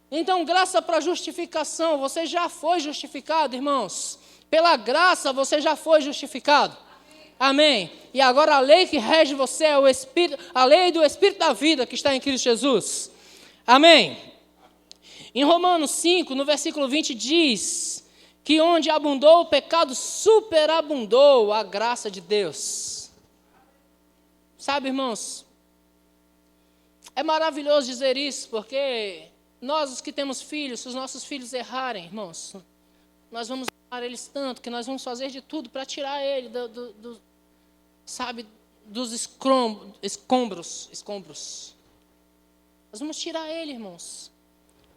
Então, graça para justificação. Você já foi justificado, irmãos. Pela graça, você já foi justificado. Amém. Amém? E agora a lei que rege você é o Espírito, a lei do Espírito da vida que está em Cristo Jesus. Amém? Em Romanos 5, no versículo 20, diz que onde abundou o pecado, superabundou a graça de Deus. Sabe, irmãos, é maravilhoso dizer isso, porque nós, os que temos filhos, se os nossos filhos errarem, irmãos, nós vamos amar eles tanto que nós vamos fazer de tudo para tirar ele dos escombros. Nós vamos tirar ele, irmãos,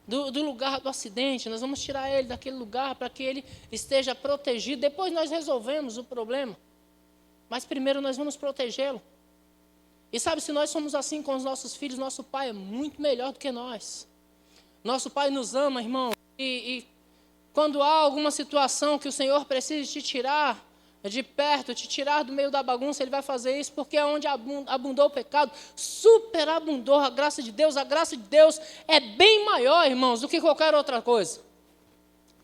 do lugar do acidente, nós vamos tirar ele daquele lugar para que ele esteja protegido. Depois nós resolvemos o problema, mas primeiro nós vamos protegê-lo. E sabe, se nós somos assim com os nossos filhos, nosso pai é muito melhor do que nós. Nosso pai nos ama, irmão, e quando há alguma situação que o Senhor precisa te tirar de perto, te tirar do meio da bagunça, Ele vai fazer isso, porque onde abundou o pecado, superabundou a graça de Deus. A graça de Deus é bem maior, irmãos, do que qualquer outra coisa.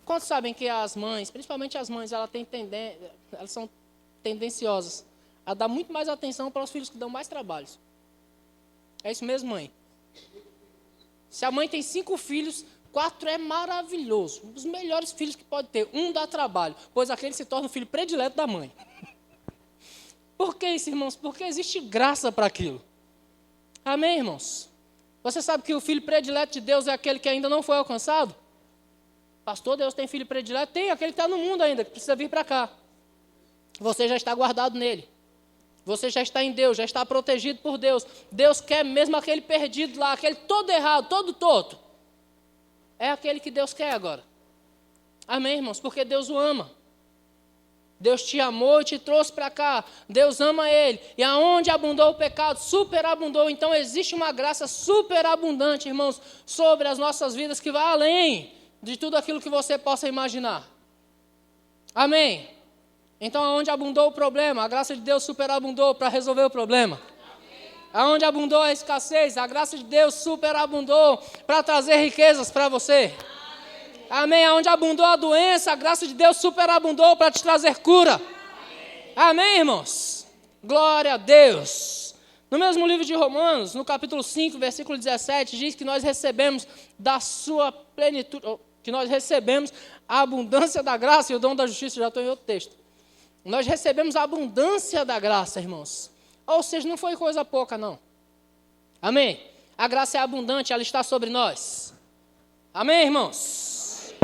Quantos sabem que as mães, principalmente as mães, elas são tendenciosas a dar muito mais atenção para os filhos que dão mais trabalhos? É isso mesmo, mãe? Se a mãe tem 5 filhos, 4 é maravilhoso. Um dos melhores filhos que pode ter. 1 dá trabalho, pois aquele se torna o filho predileto da mãe. Por que isso, irmãos? Porque existe graça para aquilo. Amém, irmãos? Você sabe que o filho predileto de Deus é aquele que ainda não foi alcançado? Pastor, Deus tem filho predileto? Tem, aquele que está no mundo ainda, que precisa vir para cá. Você já está guardado nele. Você já está em Deus, já está protegido por Deus. Deus quer mesmo aquele perdido lá, aquele todo errado, todo torto. É aquele que Deus quer agora. Amém, irmãos? Porque Deus o ama. Deus te amou e te trouxe para cá. Deus ama ele. E aonde abundou o pecado, superabundou. Então existe uma graça superabundante, irmãos, sobre as nossas vidas, que vai além de tudo aquilo que você possa imaginar. Amém? Então aonde abundou o problema, a graça de Deus superabundou para resolver o problema. Aonde abundou a escassez, a graça de Deus superabundou para trazer riquezas para você. Amém. Aonde abundou a doença, a graça de Deus superabundou para te trazer cura. Amém, irmãos? Glória a Deus. No mesmo livro de Romanos, no capítulo 5, versículo 17, diz que nós recebemos da sua plenitude, que nós recebemos a abundância da graça e o dom da justiça. Já estou em outro texto. Nós recebemos a abundância da graça, irmãos. Ou seja, não foi coisa pouca, não. Amém? A graça é abundante, ela está sobre nós. Amém, irmãos?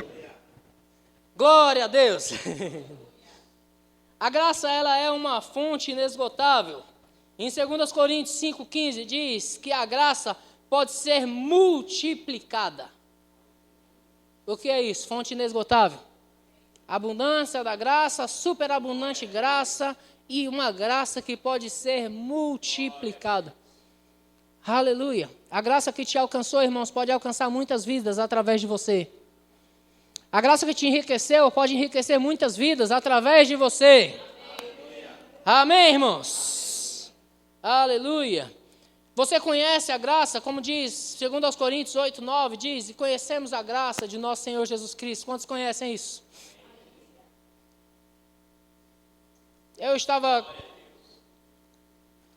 Glória a Deus. A graça, ela é uma fonte inesgotável. Em 2 Coríntios 5,15 diz que a graça pode ser multiplicada. O que é isso? Fonte inesgotável. Abundância da graça, superabundante graça, e uma graça que pode ser multiplicada. Aleluia. A graça que te alcançou, irmãos, pode alcançar muitas vidas através de você. A graça que te enriqueceu pode enriquecer muitas vidas através de você. Amém, irmãos? Aleluia. Você conhece a graça, como diz 2 Coríntios 8:9, diz, e conhecemos a graça de nosso Senhor Jesus Cristo. Quantos conhecem isso? Eu estava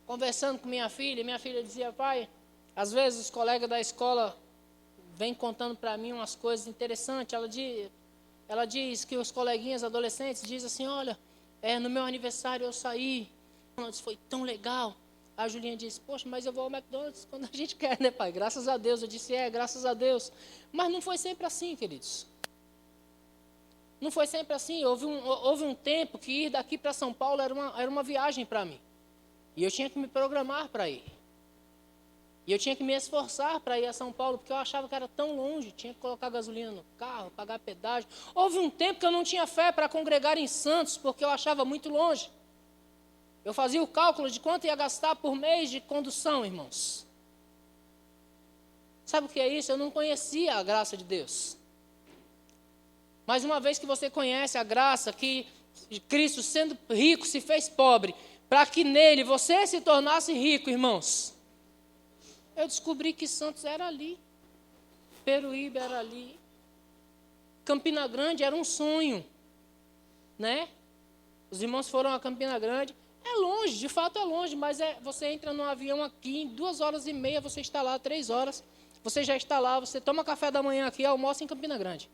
conversando com minha filha dizia, pai, às vezes os colegas da escola vêm contando para mim umas coisas interessantes. Ela diz que os coleguinhas adolescentes dizem assim, olha, no meu aniversário eu saí, foi tão legal. A Julinha disse, poxa, mas eu vou ao McDonald's quando a gente quer, né, pai? Graças a Deus. Eu disse, graças a Deus. Mas não foi sempre assim, queridos. Não foi sempre assim. Houve um tempo que ir daqui para São Paulo era uma viagem para mim. E eu tinha que me programar para ir. E eu tinha que me esforçar para ir a São Paulo, porque eu achava que era tão longe. Tinha que colocar gasolina no carro, pagar pedágio. Houve um tempo que eu não tinha fé para congregar em Santos, porque eu achava muito longe. Eu fazia o cálculo de quanto ia gastar por mês de condução, irmãos. Sabe o que é isso? Eu não conhecia a graça de Deus. Mas uma vez que você conhece a graça, que Cristo, sendo rico, se fez pobre, para que nele você se tornasse rico, irmãos. Eu descobri que Santos era ali. Peruíbe era ali. Campina Grande era um sonho, né? Os irmãos foram a Campina Grande. É longe, de fato é longe, mas você entra num avião aqui, em 2h30 você está lá, 3 horas, você já está lá, você toma café da manhã aqui, almoça em Campina Grande.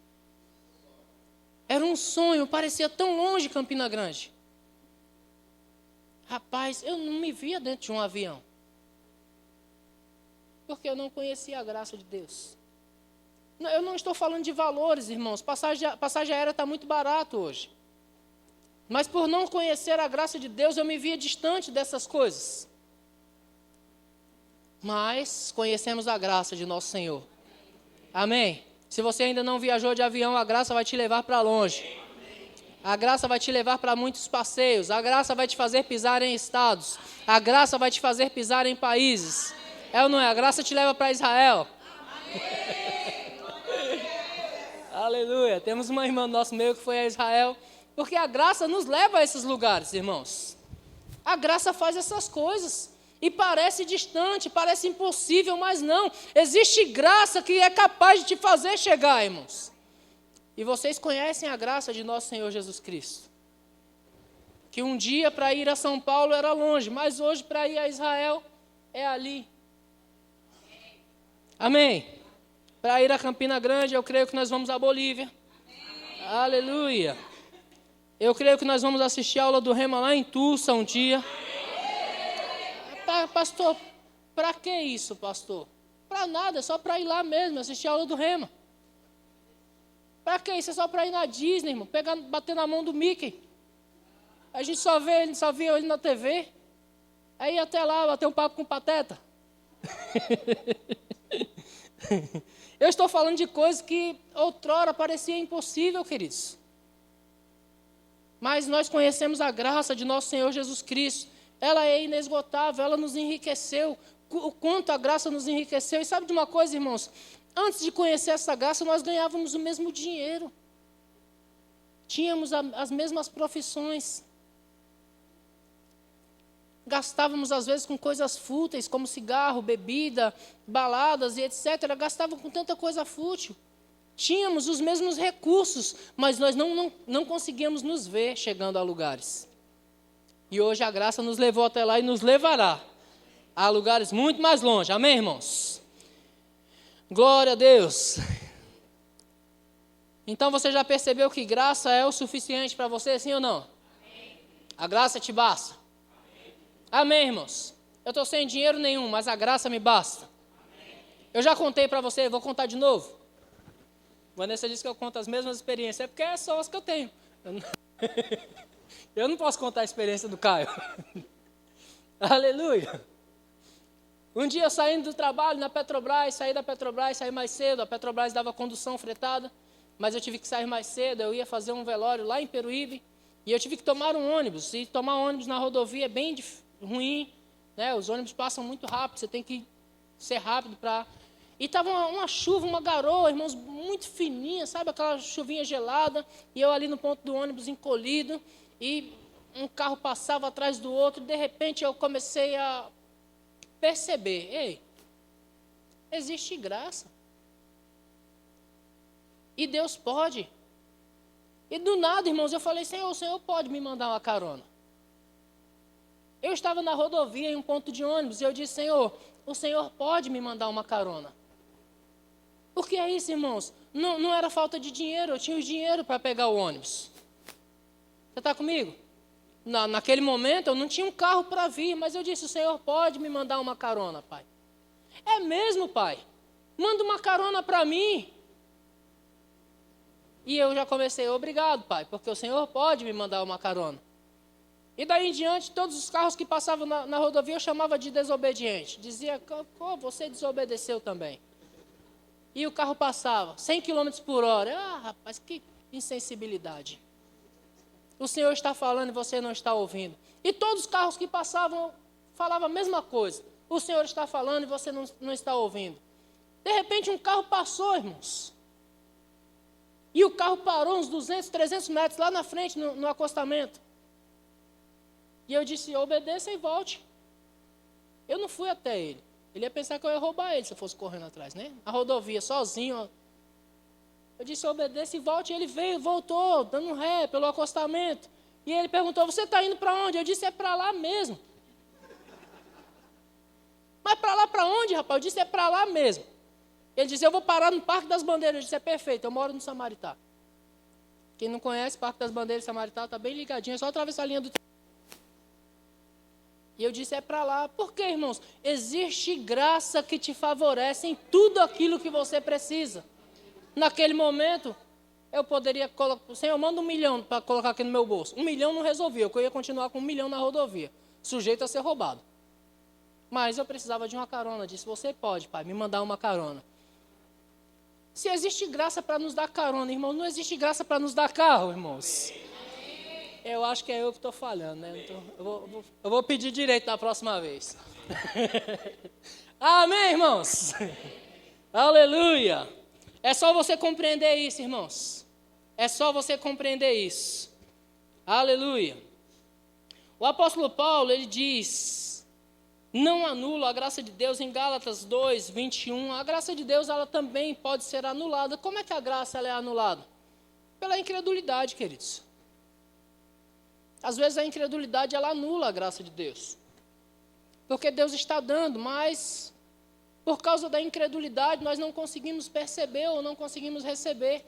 Era um sonho, parecia tão longe Campina Grande. Rapaz, eu não me via dentro de um avião. Porque eu não conhecia a graça de Deus. Eu não estou falando de valores, irmãos. Passagem aérea está muito barato hoje. Mas por não conhecer a graça de Deus, eu me via distante dessas coisas. Mas conhecemos a graça de nosso Senhor. Amém? Se você ainda não viajou de avião, a graça vai te levar para longe. A graça vai te levar para muitos passeios. A graça vai te fazer pisar em estados. A graça vai te fazer pisar em países. É ou não é? A graça te leva para Israel. Aleluia. Temos uma irmã do nosso meio que foi a Israel. Porque a graça nos leva a esses lugares, irmãos. A graça faz essas coisas. E parece distante, parece impossível, mas não. Existe graça que é capaz de te fazer chegar, irmãos. E vocês conhecem a graça de nosso Senhor Jesus Cristo. Que um dia para ir a São Paulo era longe, mas hoje para ir a Israel é ali. Amém? Para ir a Campina Grande, eu creio que nós vamos à Bolívia. Amém. Aleluia. Eu creio que nós vamos assistir a aula do Rema lá em Tulsa um dia. Pastor, para que isso, pastor? Para nada, é só para ir lá mesmo, assistir a aula do Rema. Para que isso? É só para ir na Disney, irmão, bater na mão do Mickey. A gente só via ele na TV. Aí até lá, bater um papo com o Pateta. Eu estou falando de coisas que outrora parecia impossível, queridos. Mas nós conhecemos a graça de nosso Senhor Jesus Cristo. Ela é inesgotável, ela nos enriqueceu. O quanto a graça nos enriqueceu. E sabe de uma coisa, irmãos? Antes de conhecer essa graça, nós ganhávamos o mesmo dinheiro. Tínhamos as mesmas profissões. Gastávamos, às vezes, com coisas fúteis, como cigarro, bebida, baladas e etc. Gastávamos com tanta coisa fútil. Tínhamos os mesmos recursos, mas nós não conseguíamos nos ver chegando a lugares. E hoje a graça nos levou até lá e nos levará a lugares muito mais longe. Amém, irmãos? Glória a Deus. Então você já percebeu que graça é o suficiente para você, sim ou não? Amém. A graça te basta. Amém, irmãos? Eu estou sem dinheiro nenhum, mas a graça me basta. Amém. Eu já contei para você, vou contar de novo. Vanessa disse que eu conto as mesmas experiências, é porque é só as que eu tenho. Eu não posso contar a experiência do Caio. Aleluia. Um dia saindo do trabalho na Petrobras, saí da Petrobras, saí mais cedo, a Petrobras dava condução fretada, mas eu tive que sair mais cedo, eu ia fazer um velório lá em Peruíbe, e eu tive que tomar um ônibus, e tomar ônibus na rodovia é bem ruim, né? Os ônibus passam muito rápido, você tem que ser rápido para... E estava uma chuva, uma garoa, irmãos, muito fininha, sabe, aquela chuvinha gelada, e eu ali no ponto do ônibus encolhido, e um carro passava atrás do outro, e de repente eu comecei a perceber, ei, existe graça. E Deus pode. E do nada, irmãos, eu falei, Senhor, o Senhor pode me mandar uma carona. Eu estava na rodovia em um ponto de ônibus, e eu disse, Senhor, o Senhor pode me mandar uma carona. Porque é isso, irmãos, não era falta de dinheiro, eu tinha o dinheiro para pegar o ônibus. Você está comigo? Naquele momento eu não tinha um carro para vir, mas eu disse, o Senhor pode me mandar uma carona, Pai. É mesmo, Pai? Manda uma carona para mim. E eu já comecei, obrigado, Pai, porque o Senhor pode me mandar uma carona. E daí em diante, todos os carros que passavam na rodovia eu chamava de desobediente. Dizia, você desobedeceu também. E o carro passava, 100 km por hora. Ah, rapaz, que insensibilidade. O Senhor está falando e você não está ouvindo. E todos os carros que passavam falavam a mesma coisa. O Senhor está falando e você não está ouvindo. De repente um carro passou, irmãos. E o carro parou uns 200, 300 metros lá na frente, no acostamento. E eu disse, obedeça e volte. Eu não fui até ele. Ele ia pensar que eu ia roubar ele se eu fosse correndo atrás, né? A rodovia, sozinho. Ó. Eu disse, obedeça e volte. E ele veio, voltou, dando ré pelo acostamento. E ele perguntou, você está indo para onde? Eu disse, é para lá mesmo. Mas para lá para onde, rapaz? Eu disse, é para lá mesmo. Ele disse, eu vou parar no Parque das Bandeiras. Eu disse, é perfeito, eu moro no Samaritá. Quem não conhece, Parque das Bandeiras e Samaritá, está bem ligadinho, é só atravessar a linha do... E eu disse, é para lá. Por quê, irmãos? Existe graça que te favorece em tudo aquilo que você precisa. Naquele momento, eu poderia colocar... Senhor, manda 1 milhão para colocar aqui no meu bolso. 1 milhão não resolvia, eu ia continuar com 1 milhão na rodovia, sujeito a ser roubado. Mas eu precisava de uma carona. Disse, você pode, pai, me mandar uma carona. Se existe graça para nos dar carona, irmãos, não existe graça para nos dar carro, irmãos. Eu acho que é eu que estou falhando, né? Então, eu vou pedir direito da próxima vez. Amém, irmãos? Aleluia! É só você compreender isso, irmãos. É só você compreender isso. Aleluia! O apóstolo Paulo, ele diz, não anula a graça de Deus em Gálatas 2, 21. A graça de Deus, ela também pode ser anulada. Como é que a graça ela é anulada? Pela incredulidade, queridos. Às vezes a incredulidade, ela anula a graça de Deus. Porque Deus está dando, mas por causa da incredulidade nós não conseguimos perceber ou não conseguimos receber.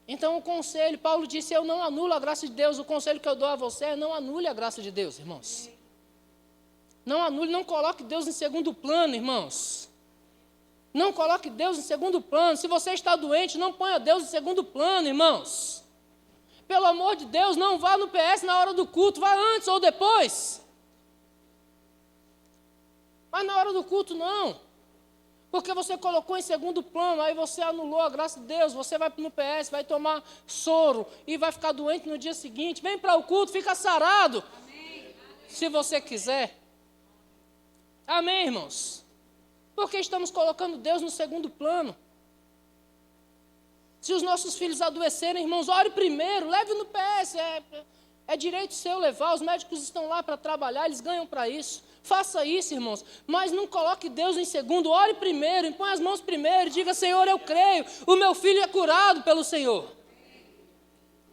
Então o conselho, Paulo disse, eu não anulo a graça de Deus. O conselho que eu dou a você é não anule a graça de Deus, irmãos. Não anule, não coloque Deus em segundo plano, irmãos. Não coloque Deus em segundo plano. Se você está doente, não ponha Deus em segundo plano, irmãos. Pelo amor de Deus, não vá no PS na hora do culto, vá antes ou depois. Mas na hora do culto não. Porque você colocou em segundo plano, aí você anulou a graça de Deus, você vai no PS, vai tomar soro e vai ficar doente no dia seguinte. Vem para o culto, fica sarado. Amém. Se você quiser. Amém, irmãos? Porque estamos colocando Deus no segundo plano. Se os nossos filhos adoecerem, irmãos, ore primeiro, leve no PS, é direito seu levar, os médicos estão lá para trabalhar, eles ganham para isso. Faça isso, irmãos, mas não coloque Deus em segundo, ore primeiro, impõe as mãos primeiro, diga, Senhor, eu creio, o meu filho é curado pelo Senhor.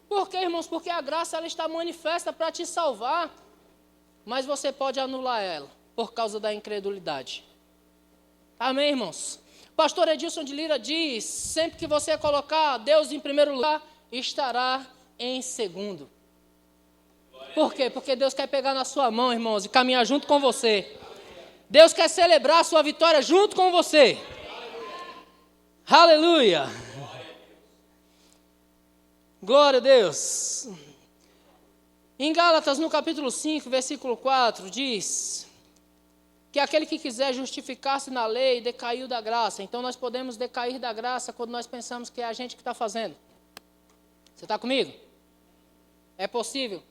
Por quê, irmãos? Porque a graça ela está manifesta para te salvar, mas você pode anular ela por causa da incredulidade. Amém, irmãos? Pastor Edilson de Lira diz, sempre que você colocar Deus em primeiro lugar, estará em segundo. Por quê? Porque Deus quer pegar na sua mão, irmãos, e caminhar junto com você. Deus quer celebrar a sua vitória junto com você. Aleluia! Glória a Deus! Em Gálatas, no capítulo 5, versículo 4, diz que aquele que quiser justificar-se na lei decaiu da graça. Então nós podemos decair da graça quando nós pensamos que é a gente que está fazendo. Você está comigo? É possível?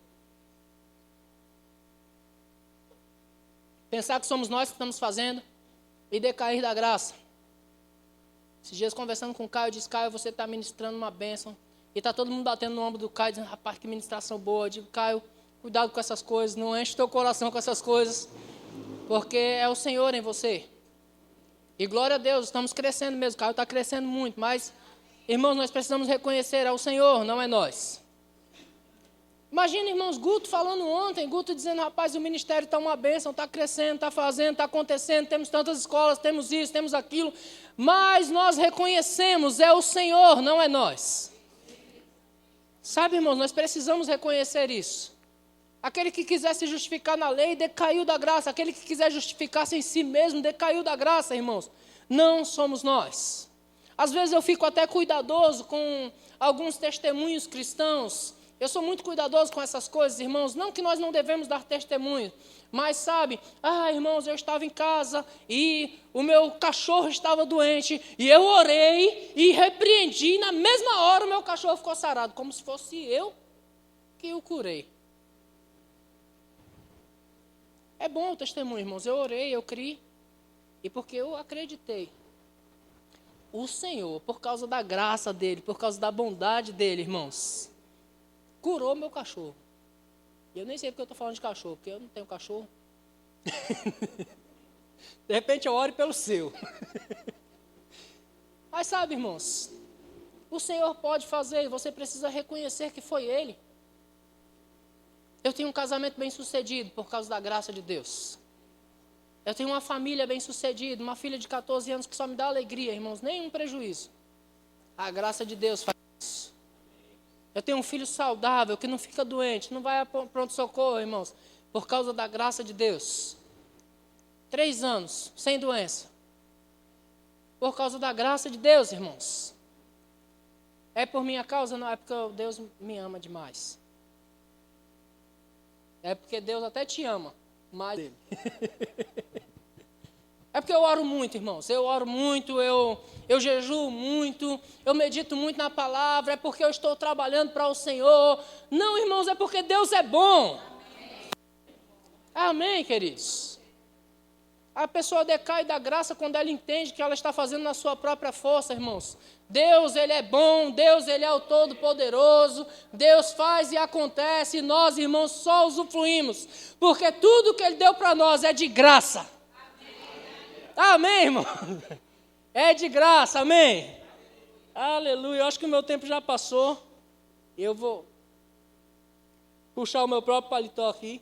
Pensar que somos nós que estamos fazendo e decair da graça. Esses dias conversando com o Caio, eu disse, Caio, você está ministrando uma bênção. E está todo mundo batendo no ombro do Caio, dizendo, rapaz, que ministração boa. Eu digo, Caio, cuidado com essas coisas, não enche o teu coração com essas coisas. Porque é o Senhor em você. E glória a Deus, estamos crescendo mesmo. O Caio está crescendo muito. Mas, irmãos, nós precisamos reconhecer, é o Senhor, não é nós. Imagina, irmãos, Guto falando ontem. Guto dizendo, rapaz, o ministério está uma bênção. Está crescendo, está fazendo, está acontecendo. Temos tantas escolas, temos isso, temos aquilo. Mas nós reconhecemos, é o Senhor, não é nós. Sabe, irmãos, nós precisamos reconhecer isso. Aquele que quiser se justificar na lei, decaiu da graça. Aquele que quiser justificar-se em si mesmo, decaiu da graça, irmãos. Não somos nós. Às vezes eu fico até cuidadoso com alguns testemunhos cristãos. Eu sou muito cuidadoso com essas coisas, irmãos. Não que nós não devemos dar testemunho. Mas sabe, irmãos, eu estava em casa e o meu cachorro estava doente. E eu orei e repreendi. E na mesma hora o meu cachorro ficou sarado. Como se fosse eu que o curei. É bom o testemunho, irmãos. Eu orei, eu criei. E porque eu acreditei. O Senhor, por causa da graça dEle, por causa da bondade dEle, irmãos, curou meu cachorro. E eu nem sei porque eu estou falando de cachorro, porque eu não tenho cachorro. De repente eu oro pelo seu. Mas sabe, irmãos, o Senhor pode fazer e você precisa reconhecer que foi Ele. Eu tenho um casamento bem-sucedido por causa da graça de Deus. Eu tenho uma família bem-sucedida, uma filha de 14 anos que só me dá alegria, irmãos, nenhum prejuízo. A graça de Deus faz isso. Eu tenho um filho saudável, que não fica doente, não vai a pronto-socorro, irmãos, por causa da graça de Deus. 3 anos, sem doença. Por causa da graça de Deus, irmãos. É por minha causa? Não, é porque Deus me ama demais. É porque Deus até te ama, mas... É porque eu oro muito, irmãos. Eu oro muito, eu jejuo muito, eu medito muito na palavra. É porque eu estou trabalhando para o Senhor. Não, irmãos, é porque Deus é bom. Amém, queridos? A pessoa decai da graça quando ela entende que ela está fazendo na sua própria força, irmãos. Deus, Ele é bom, Deus, Ele é o Todo-Poderoso, Deus faz e acontece, e nós, irmãos, só usufruímos, porque tudo que Ele deu para nós é de graça. Amém, irmão? É de graça, amém? Aleluia, eu acho que o meu tempo já passou, eu vou puxar o meu próprio paletó aqui,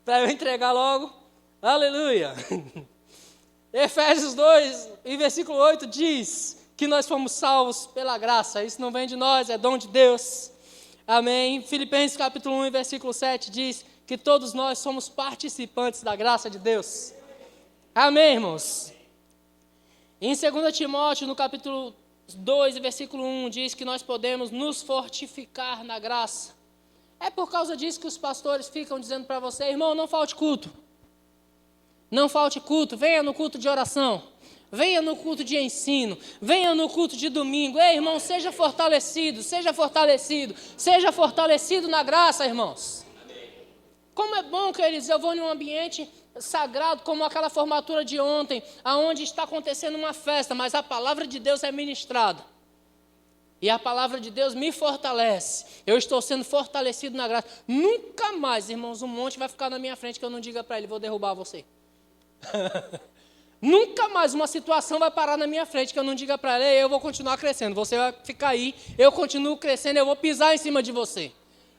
para eu entregar logo, aleluia. Efésios 2, em versículo 8, diz que nós fomos salvos pela graça. Isso não vem de nós, é dom de Deus. Amém. Filipenses capítulo 1, versículo 7, diz que todos nós somos participantes da graça de Deus. Amém, irmãos. Em 2 Timóteo, no capítulo 2, versículo 1, diz que nós podemos nos fortificar na graça. É por causa disso que os pastores ficam dizendo para você, irmão, não falte culto. Não falte culto, venha no culto de oração, venha no culto de ensino, venha no culto de domingo. Ei, irmão, seja fortalecido, seja fortalecido, seja fortalecido na graça, irmãos. Como é bom, queridos, eu vou num ambiente sagrado, como aquela formatura de ontem, aonde está acontecendo uma festa, mas a palavra de Deus é ministrada. E a palavra de Deus me fortalece. Eu estou sendo fortalecido na graça. Nunca mais, irmãos, um monte vai ficar na minha frente que eu não diga para ele, vou derrubar você. Nunca mais uma situação vai parar na minha frente que eu não diga para ele, eu vou continuar crescendo, você vai ficar aí, eu continuo crescendo, eu vou pisar em cima de você.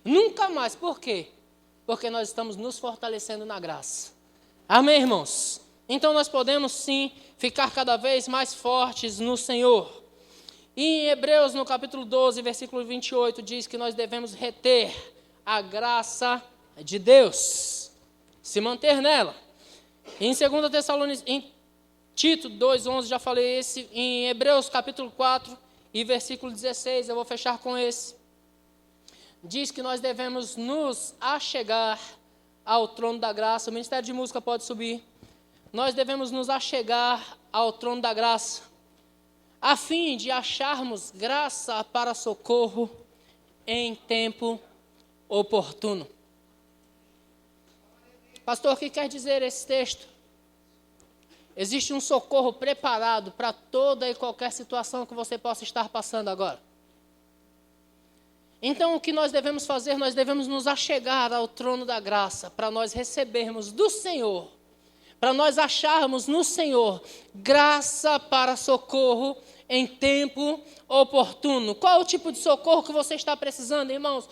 Nunca mais. Por quê? Porque nós estamos nos fortalecendo na graça. Amém, irmãos? Então nós podemos sim ficar cada vez mais fortes no Senhor. E em Hebreus, no capítulo 12, versículo 28, diz que nós devemos reter a graça de Deus, se manter nela. Em 2 Tessalonicenses, em Tito 2:11, já falei esse. Em Hebreus capítulo 4 e versículo 16, eu vou fechar com esse. Diz que nós devemos nos achegar ao trono da graça. O Ministério de Música pode subir. Nós devemos nos achegar ao trono da graça, a fim de acharmos graça para socorro em tempo oportuno. Pastor, o que quer dizer esse texto? Existe um socorro preparado para toda e qualquer situação que você possa estar passando agora. Então, o que nós devemos fazer? Nós devemos nos achegar ao trono da graça, para nós recebermos do Senhor, para nós acharmos no Senhor graça para socorro em tempo oportuno. Qual é o tipo de socorro que você está precisando, irmãos?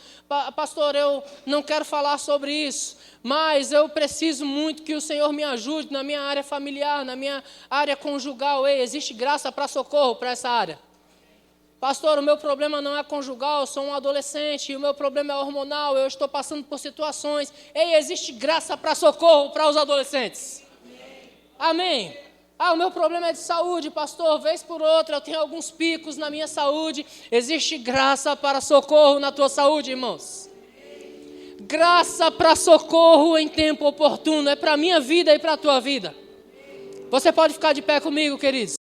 Pastor, eu não quero falar sobre isso, mas eu preciso muito que o Senhor me ajude na minha área familiar, na minha área conjugal. Ei, existe graça para socorro para essa área. Pastor, o meu problema não é conjugal, eu sou um adolescente, o meu problema é hormonal, eu estou passando por situações. Ei, existe graça para socorro para os adolescentes. Amém. O meu problema é de saúde, pastor, vez por outra, eu tenho alguns picos na minha saúde. Existe graça para socorro na tua saúde, irmãos. Graça para socorro em tempo oportuno, é para a minha vida e para a tua vida. Você pode ficar de pé comigo, queridos?